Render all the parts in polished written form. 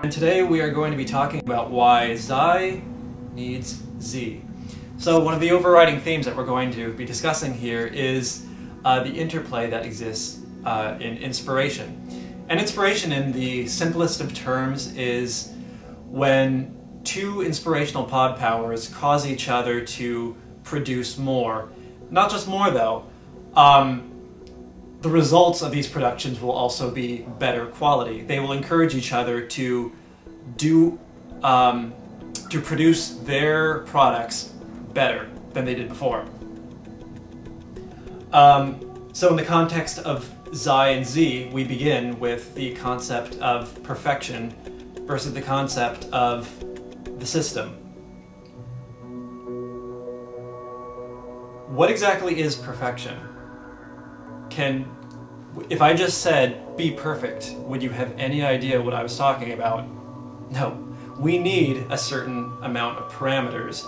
And today we are going to be talking about why Zai needs Zyy. So one of the overriding themes that we're going to be discussing here is the interplay that exists in inspiration. And inspiration, in the simplest of terms, is when two inspirational pod powers cause each other to produce more. Not just more, though. The results of these productions will also be better quality. They will encourage each other to produce their products better than they did before. So in the context of Zai and Zyy, we begin with the concept of perfection versus the concept of the system. What exactly is perfection? If I just said, be perfect, would you have any idea what I was talking about? No. We need a certain amount of parameters,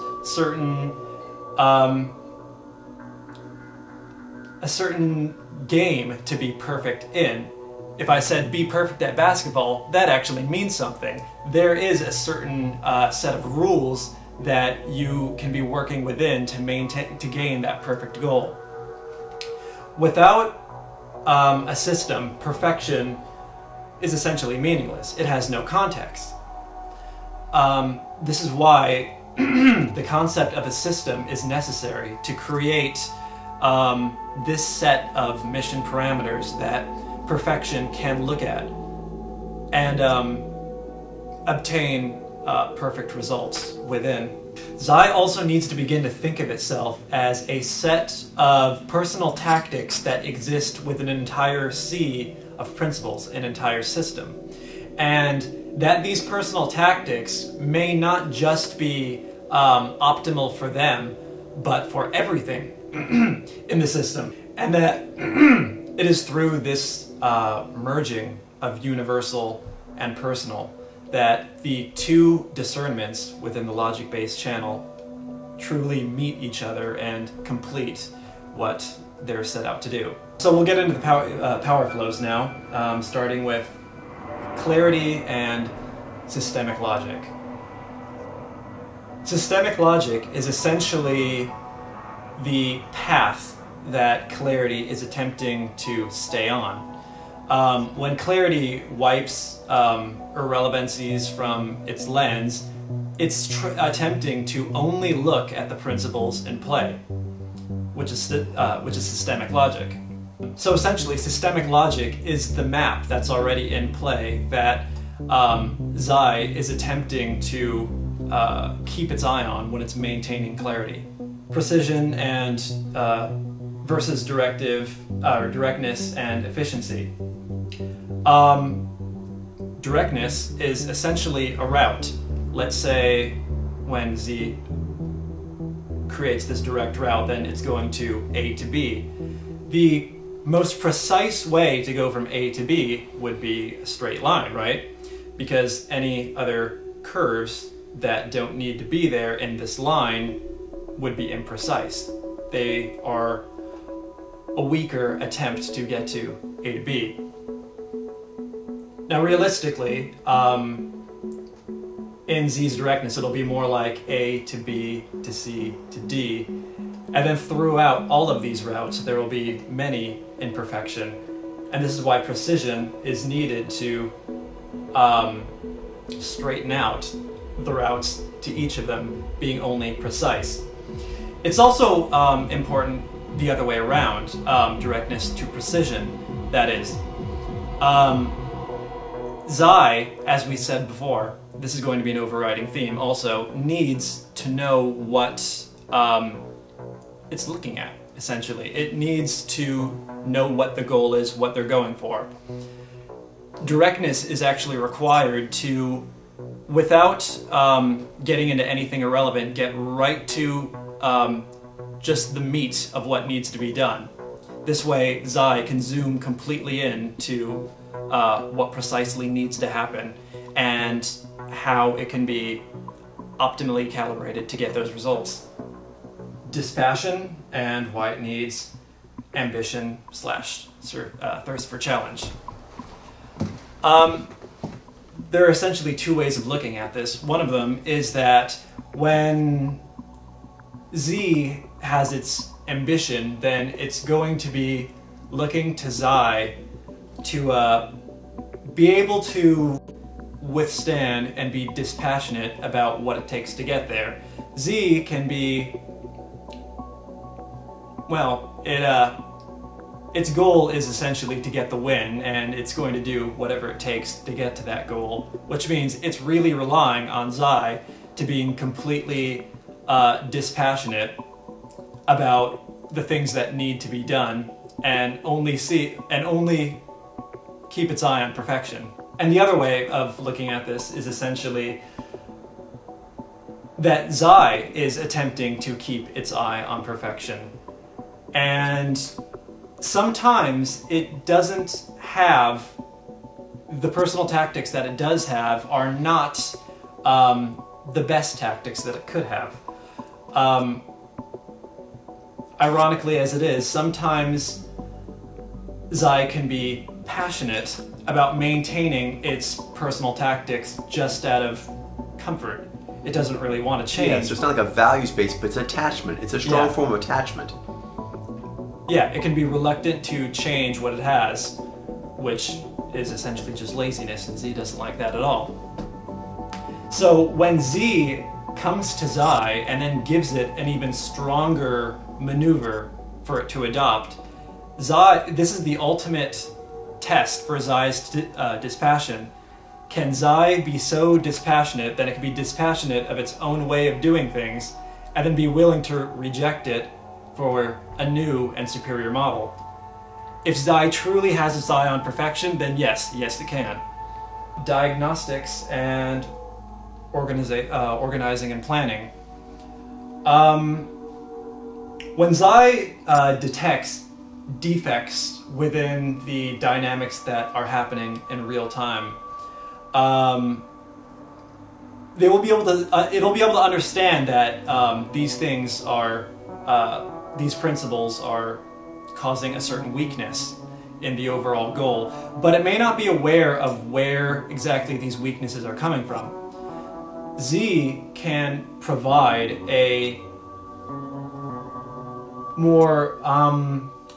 a certain game to be perfect in. If I said be perfect at basketball, that actually means something. There is a certain set of rules that you can be working within to gain that perfect goal. Without a system, perfection is essentially meaningless. It has no context. This is why the concept of a system is necessary to create this set of mission parameters that perfection can look at and obtain perfect results within. Zai also needs to begin to think of itself as a set of personal tactics that exist with an entire sea of principles, an entire system. And that these personal tactics may not just be optimal for them, but for everything in the system. And that it is through this merging of universal and personal that the two discernments within the logic-based channel truly meet each other and complete what they're set out to do. So we'll get into the power flows now, starting with clarity and systemic logic. Systemic logic is essentially the path that clarity is attempting to stay on. When clarity wipes irrelevancies from its lens, it's attempting to only look at the principles in play, which is systemic logic. So essentially, systemic logic is the map that's already in play that Zai is attempting to keep its eye on when it's maintaining clarity. Precision and versus directness and efficiency. Directness is essentially a route. Let's say when Z creates this direct route, then it's going to A to B. The most precise way to go from A to B would be a straight line, right? Because any other curves that don't need to be there in this line would be imprecise. They are a weaker attempt to get to A to B. Now realistically, in Z's directness, it'll be more like A to B to C to D. And then throughout all of these routes, there will be many imperfection. And this is why precision is needed to straighten out the routes to each of them being only precise. It's also important the other way around, directness to precision, that is. Zai, as we said before, this is going to be an overriding theme, also needs to know what it's looking at, essentially. It needs to know what the goal is, what they're going for. Directness is actually required to, without getting into anything irrelevant, get right to just the meat of what needs to be done. This way, Zai can zoom completely in to what precisely needs to happen and how it can be optimally calibrated to get those results. Dispassion and why it needs ambition / thirst for challenge. there are essentially two ways of looking at this. One of them is that when Z has its ambition, then it's going to be looking to Zai to be able to withstand and be dispassionate about what it takes to get there. Z can be, well, its goal is essentially to get the win, and it's going to do whatever it takes to get to that goal, which means it's really relying on Zai to being completely dispassionate about the things that need to be done, and only keep its eye on perfection. And the other way of looking at this is essentially that Zai is attempting to keep its eye on perfection. And sometimes it doesn't have, the personal tactics that it does have are not the best tactics that it could have. Ironically as it is, sometimes Zai can be passionate about maintaining its personal tactics just out of comfort. It doesn't really want to change. Yeah, so it's not like a values-based, but it's an attachment. It's a strong form of attachment. Yeah, it can be reluctant to change what it has, which is essentially just laziness, and Z doesn't like that at all. So when Z comes to Zai and then gives it an even stronger maneuver for it to adopt, Zai, this is the ultimate test for Zai's dispassion. Can Zai be so dispassionate that it can be dispassionate of its own way of doing things, and then be willing to reject it for a new and superior model? If Zai truly has its eye on perfection, then yes it can. Diagnostics and organizing and planning. When Zai detects defects within the dynamics that are happening in real time, they will be able to. It'll be able to understand that these things are, these principles are causing a certain weakness in the overall goal, but it may not be aware of where exactly these weaknesses are coming from. Z can provide a more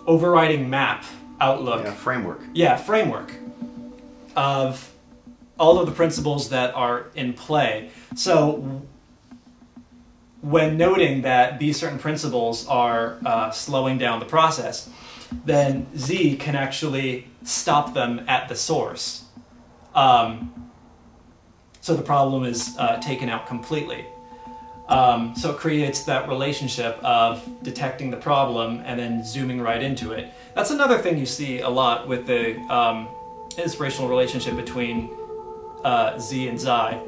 overriding map, outlook. Yeah, framework. Yeah, framework of all of the principles that are in play. So when noting that these certain principles are slowing down the process, then Z can actually stop them at the source. So the problem is taken out completely. So it creates that relationship of detecting the problem and then zooming right into it. That's another thing you see a lot with the inspirational relationship between Z and Zai,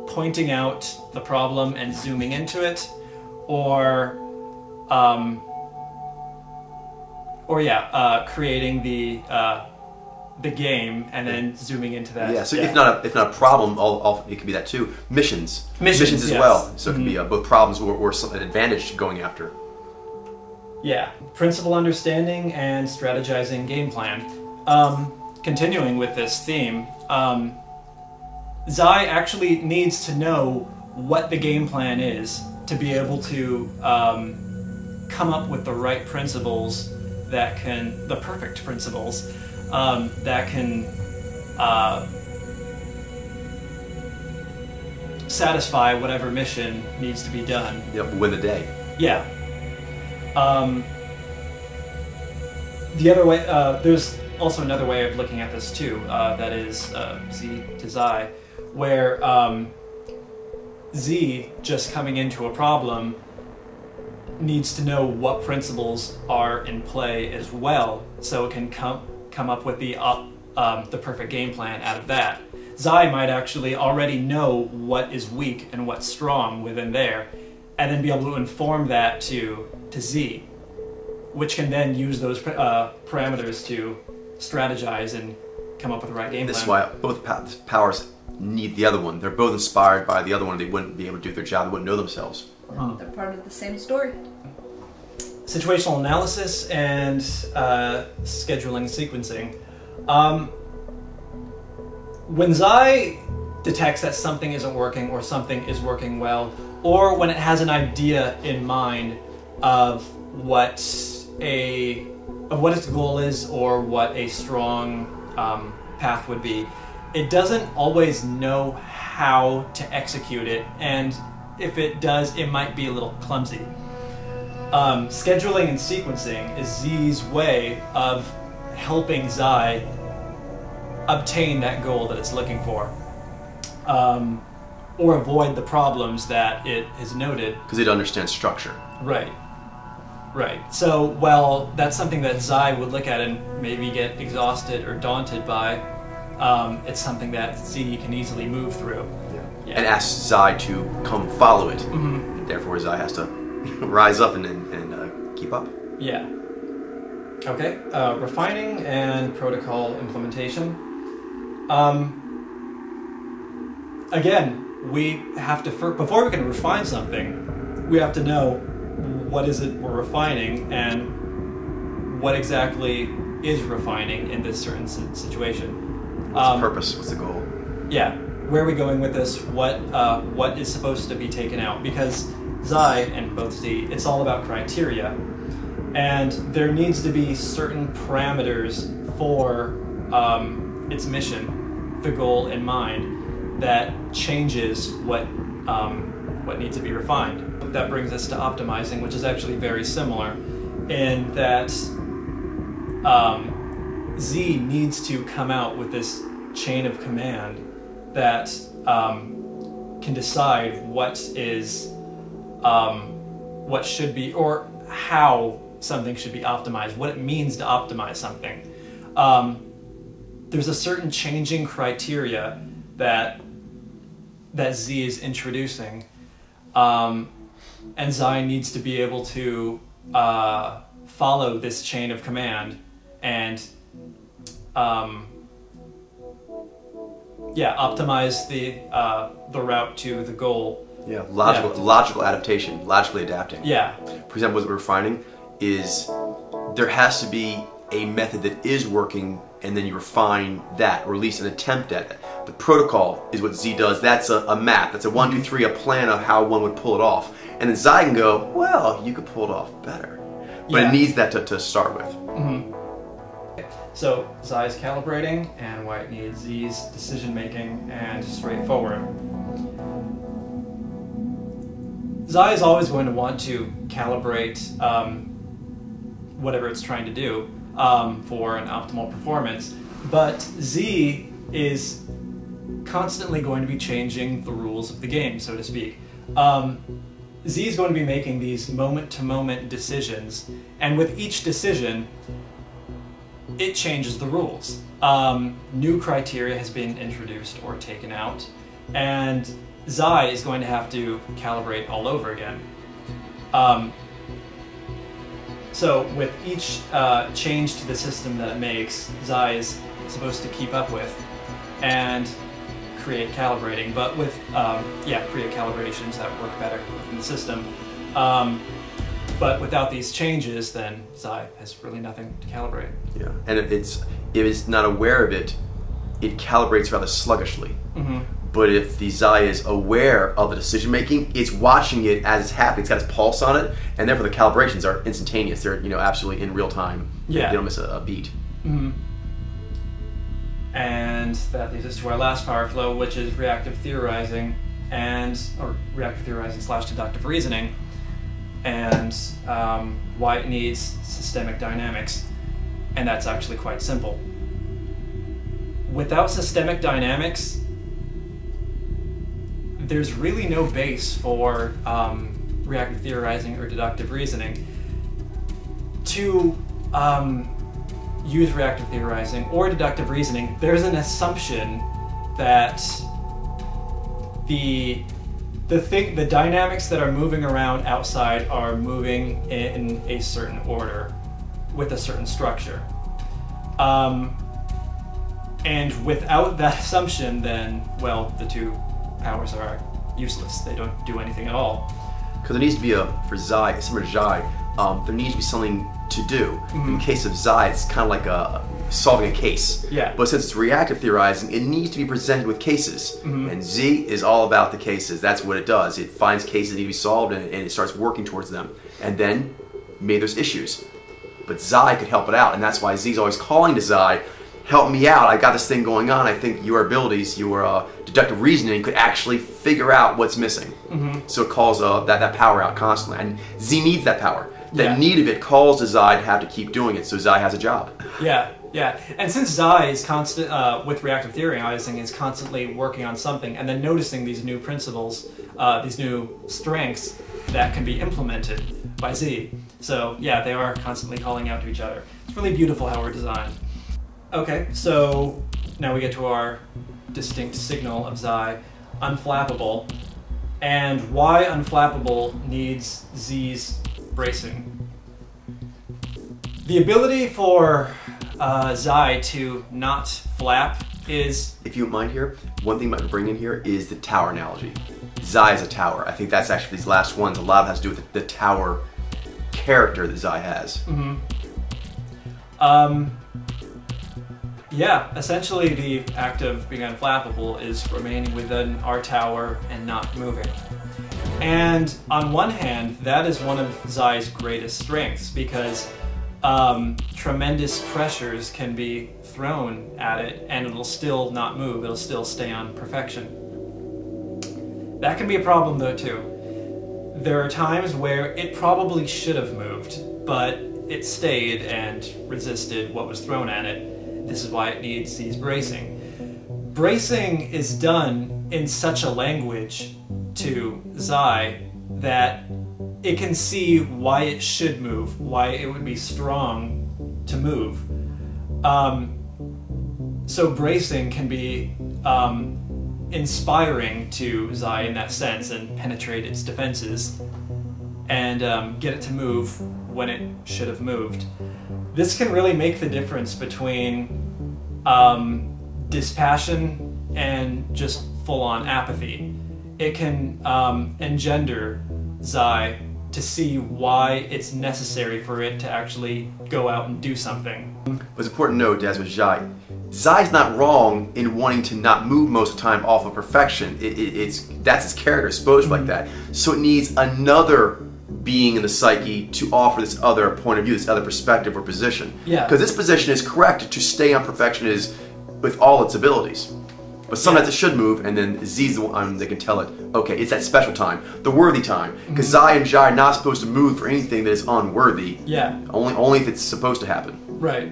pointing out the problem and zooming into it, or creating the game and then zooming into that. Yeah, so if not a problem, it could be that too. Missions as yes. well. So it can be both problems or an advantage going after. Yeah, principle understanding and strategizing game plan. Continuing with this theme, Zai actually needs to know what the game plan is to be able to come up with the right principles that can, the perfect principles, that can satisfy whatever mission needs to be done. Yep, win the day. Yeah. The other way, there's also another way of looking at this too, that is Z to Zai, where Z, just coming into a problem, needs to know what principles are in play as well, so it can come up with the perfect game plan out of that. Zai might actually already know what is weak and what's strong within there, and then be able to inform that to Z, which can then use those parameters to strategize and come up with the right game plan. This is why both powers need the other one. They're both inspired by the other one. They wouldn't be able to do their job. They wouldn't know themselves. They're part of the same story. Situational analysis and scheduling sequencing. When Zai detects that something isn't working or something is working well, or when it has an idea in mind of what its goal is or what a strong path would be, it doesn't always know how to execute it, and if it does, it might be a little clumsy. Scheduling and sequencing is Z's way of helping Zai obtain that goal that it's looking for, or avoid the problems that it has noted. Because it understands structure. Right. Right. So, well, that's something that Zai would look at and maybe get exhausted or daunted by. It's something that Z can easily move through. Yeah. And ask Zai to come follow it. Mm-hmm. Therefore, Zai has to rise up and keep up. Yeah. Okay. Refining and protocol implementation. Again, we have to before we can refine something, we have to know what is it we're refining and what exactly is refining in this certain situation. What's the purpose? What's the goal? Yeah. Where are we going with this? What is supposed to be taken out? Because Zai and both Z, it's all about criteria, and there needs to be certain parameters for its mission, the goal in mind, that changes what needs to be refined. That brings us to optimizing, which is actually very similar in that Z needs to come out with this chain of command that can decide what should be, or how something should be optimized, what it means to optimize something. There's a certain changing criteria that Z is introducing, and Zai needs to be able to follow this chain of command and optimize the route to the goal. Yeah, logical adaptation, logically adapting. Yeah. For example, what we're finding is there has to be a method that is working, and then you refine that, or at least an attempt at it. The protocol is what Z does. That's a map. That's a 1, 2, 3, a plan of how one would pull it off. And then Zai can go, well, you could pull it off better. But it needs that to start with. Mm-hmm. So Zai is calibrating, and White needs Z's decision-making and straightforward. Zai is always going to want to calibrate whatever it's trying to do for an optimal performance, but Z is constantly going to be changing the rules of the game, so to speak. Z is going to be making these moment-to-moment decisions, and with each decision, it changes the rules. New criteria has been introduced or taken out, and Zai is going to have to calibrate all over again. So with each change to the system that it makes, Zai is supposed to keep up with and create calibrating, but with, create calibrations that work better within the system. But without these changes, then Zai has really nothing to calibrate. Yeah, and if it's not aware of it, it calibrates rather sluggishly. Mm-hmm. But if the Zai is aware of the decision making, it's watching it as it's happening. It's got its pulse on it, and therefore the calibrations are instantaneous. They're absolutely in real time. Yeah, they don't miss a beat. Mm-hmm. And that leads us to our last power flow, which is reactive theorizing or reactive theorizing / deductive reasoning. And why it needs systemic dynamics, and that's actually quite simple. Without systemic dynamics, there's really no base for reactive theorizing or deductive reasoning. To use reactive theorizing or deductive reasoning, there's an assumption that the dynamics that are moving around outside are moving in a certain order with a certain structure. And without that assumption, then, well, the two powers are useless. They don't do anything at all. Because there needs to be for Zai, similar to Zai, there needs to be something to do. In the case of Zai, it's kind of like solving a case. Yeah. But since it's reactive theorizing, it needs to be presented with cases. And Z is all about the cases. That's what it does. It finds cases that need to be solved, and it starts working towards them. And then maybe there's issues. But Zai could help it out, and that's why Z's always calling to Zai, help me out, I got this thing going on, I think your abilities, your deductive reasoning could actually figure out what's missing. So it calls that power out constantly, and Z needs that power. That need of it calls to Zai to have to keep doing it, so Zai has a job. Yeah, yeah. And since Zai is constant, with reactive theorizing, is constantly working on something and then noticing these new principles, these new strengths that can be implemented by Z. So yeah, they are constantly calling out to each other. It's really beautiful how we're designed. Okay, so now we get to our distinct signal of Zai, unflappable, and why unflappable needs Z's bracing. The ability for Zai to not flap is... If you don't mind here, one thing I'm about to bring in here is the tower analogy. Zai is a tower. I think that's actually these last ones. A lot of it has to do with the tower character that Zai has. Yeah, essentially the act of being unflappable is remaining within our tower and not moving. And on one hand, that is one of Zai's greatest strengths because tremendous pressures can be thrown at it and it'll still not move, it'll still stay on perfection. That can be a problem though too. There are times where it probably should have moved, but it stayed and resisted what was thrown at it. This is why it needs these bracing. Bracing is done in such a language to Zai that it can see why it should move, why it would be strong to move. So bracing can be inspiring to Zai in that sense and penetrate its defenses and get it to move when it should have moved. This can really make the difference between dispassion and just full-on apathy. It can engender Zai to see why it's necessary for it to actually go out and do something. It's important to note, as with Zai, Zai's not wrong in wanting to not move most of the time off of perfection. That's its character, it's supposed like that. So it needs another being in the psyche to offer this other point of view, this other perspective or position. Yeah. Because this position is correct to stay on perfection is with all its abilities. But sometimes it should move, and then Z's the one that can tell it, okay, it's that special time, the worthy time. Because Zai and Jai are not supposed to move for anything that is unworthy. Yeah. Only if it's supposed to happen. Right.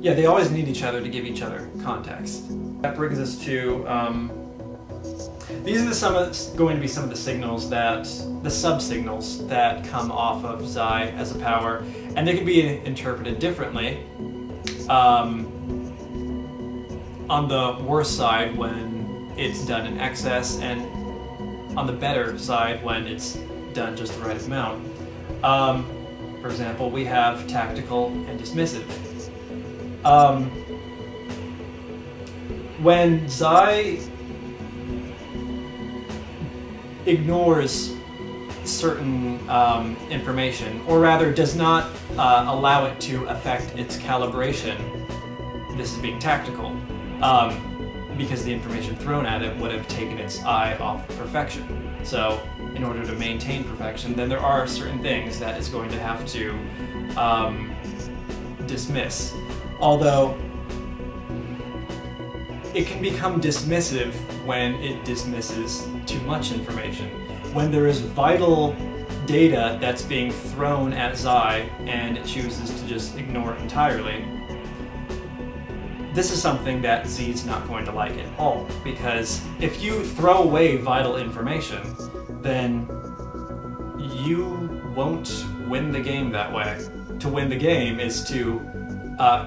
Yeah, they always need each other to give each other context. That brings us to, these are going to be some of the signals that, the sub-signals that come off of Zai as a power, and they can be interpreted differently. On the worse side when it's done in excess, and on the better side when it's done just the right amount. For example, we have tactical and dismissive. When Zai ignores certain information, or rather does not allow it to affect its calibration, this is being tactical. Because the information thrown at it would have taken its eye off perfection. So, in order to maintain perfection, then there are certain things that it's going to have to dismiss. Although, it can become dismissive when it dismisses too much information. When there is vital data that's being thrown at Zai and it chooses to just ignore it entirely, this is something that Z's not going to like at all, because if you throw away vital information, then you won't win the game that way. To win the game is to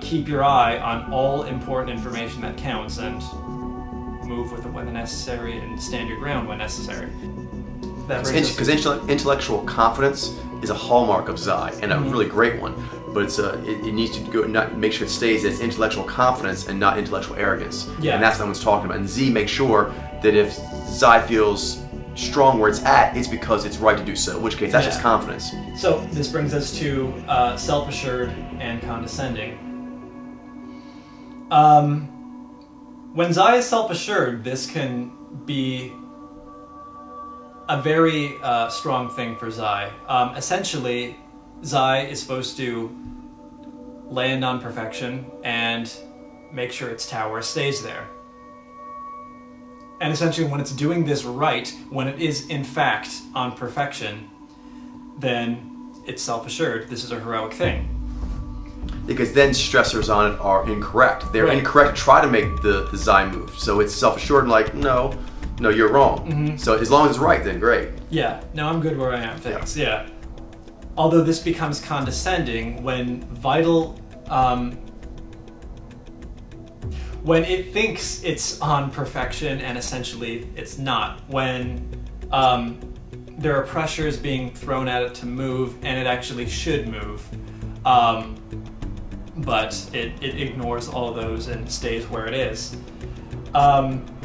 keep your eye on all important information that counts and move with it when necessary and stand your ground when necessary. Because intellectual confidence is a hallmark of Zai, and a really great one. But it needs to go make sure it stays as intellectual confidence and not intellectual arrogance. Yeah. And that's what I was talking about. And Z makes sure that if Zai feels strong where it's at, it's because it's right to do so, in which case that's just confidence. So this brings us to self-assured and condescending. When Zai is self-assured, this can be a very strong thing for Zai. Essentially, Zai is supposed to land on perfection and make sure its tower stays there. And essentially, when it's doing this right, when it is in fact on perfection, then it's self-assured. This is a heroic thing. Because then stressors on it are incorrect. They're incorrect to try to make the Zai move. So it's self-assured and like, no, you're wrong. So as long as it's right, then great. Yeah, no, I'm good where I am, thanks. Yeah. Although this becomes condescending when vital, when it thinks it's on perfection and essentially it's not. When there are pressures being thrown at it to move and it actually should move. But it ignores all of those and stays where it is.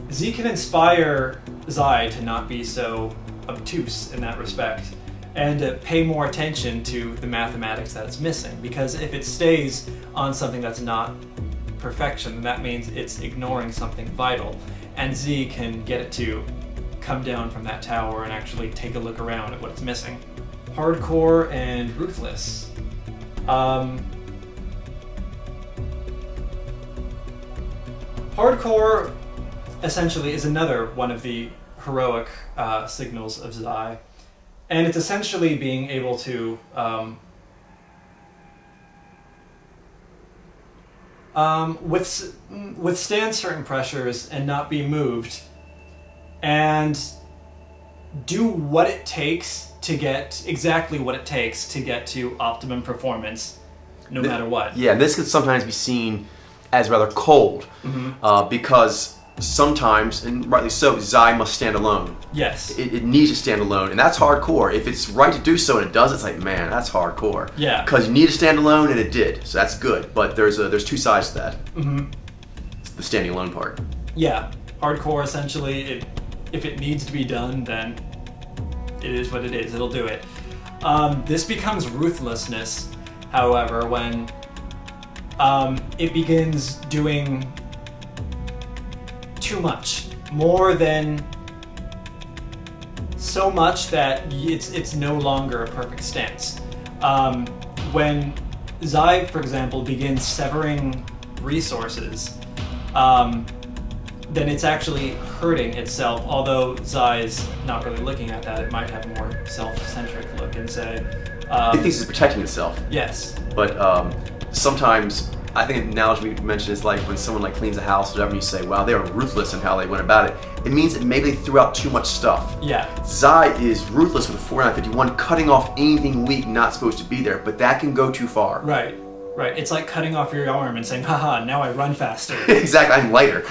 Z can inspire Zai to not be so obtuse in that respect and to pay more attention to the mathematics that it's missing, because if it stays on something that's not perfection, that means it's ignoring something vital, and Z can get it to come down from that tower and actually take a look around at what it's missing. Hardcore and ruthless. Hardcore essentially is another one of the heroic signals of Zai, and it's essentially being able to withstand certain pressures and not be moved, and do what it takes to get exactly what it takes to get to optimum performance, no matter what. Yeah, and this can sometimes be seen as rather cold, because sometimes, and rightly so, Zai must stand alone. Yes. It needs to stand alone, and that's hardcore. If it's right to do so and it does, it's like, man, that's hardcore. Yeah. Because you need to stand alone, and it did, so that's good. But there's two sides to that. It's the standing alone part. Yeah. Hardcore, essentially, if it needs to be done, then it is what it is. It'll do it. This becomes ruthlessness, however, when it begins doing too much, more than so much that it's no longer a perfect stance. When Zai, for example, begins severing resources, then it's actually hurting itself, although Zai's not really looking at that. It might have a more self-centric look and say... it thinks it's protecting itself. Yes. But sometimes, I think an analogy we mentioned is like when someone like cleans a house or whatever, and you say, wow, they were ruthless in how they went about it. It means that maybe they threw out too much stuff. Yeah. Zai is ruthless with 4951, cutting off anything weak not supposed to be there, but that can go too far. Right. Right. It's like cutting off your arm and saying, haha, now I run faster. Exactly, I'm lighter.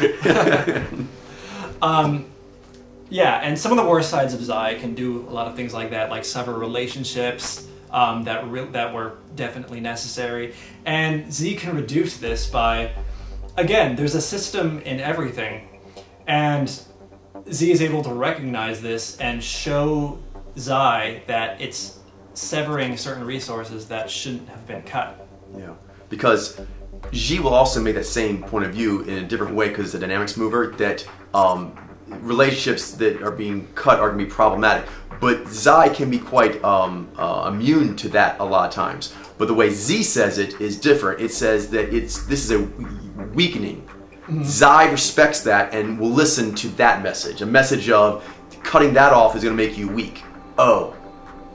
Yeah, and some of the worst sides of Zai can do a lot of things like that, like sever relationships that were definitely necessary. And Z can reduce this by, again, there's a system in everything, and Z is able to recognize this and show Zai that it's severing certain resources that shouldn't have been cut. Yeah, because Xi will also make that same point of view in a different way, because it's a dynamics mover, that relationships that are being cut are going to be problematic. But Zai can be quite immune to that a lot of times. But the way Z says it is different. It says that this is a weakening. Zai respects that and will listen to that message. A message of cutting that off is going to make you weak. Oh,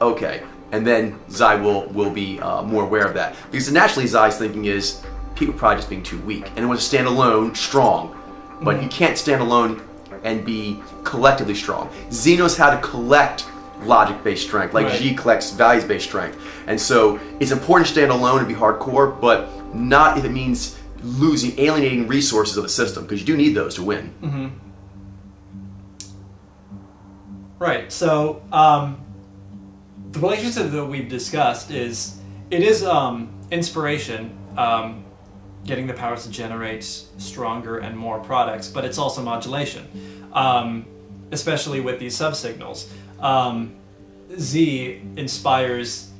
okay. And then Zai will be more aware of that. Because naturally Zai's thinking is, people are probably just being too weak. And it wants to stand alone, strong. But you can't stand alone and be collectively strong. Z knows how to collect logic-based strength, like Xi collects values-based strength. And so it's important to stand alone and be hardcore, but not if it means alienating resources of the system, because you do need those to win. Right, so the relationship that we've discussed is, inspiration, getting the powers to generate stronger and more products, but it's also modulation. especially with these subsignals. Z inspires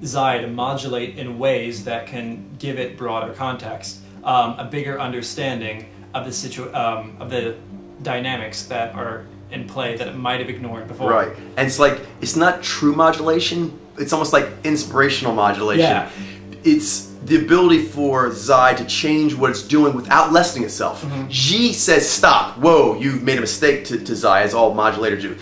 Zai to modulate in ways that can give it broader context, a bigger understanding of the dynamics that are in play that it might have ignored before. Right, and it's like, it's not true modulation, it's almost like inspirational modulation. Yeah. It's the ability for Zai to change what it's doing without lessening itself. G says stop, whoa, you've made a mistake to Zai, as all modulators do.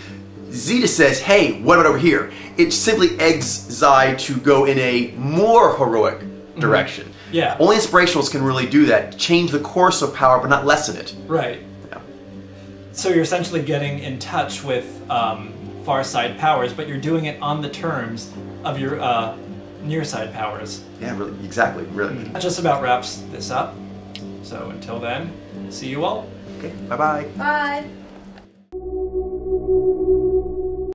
Z just says, hey, what about over here? It simply eggs Zai to go in a more heroic direction. Yeah. Only inspirationals can really do that, change the course of power but not lessen it. Right. Yeah. So you're essentially getting in touch with far side powers, but you're doing it on the terms of your near side powers. Yeah, really, exactly, really. That just about wraps this up. So until then, see you all. Okay, bye-bye. Bye.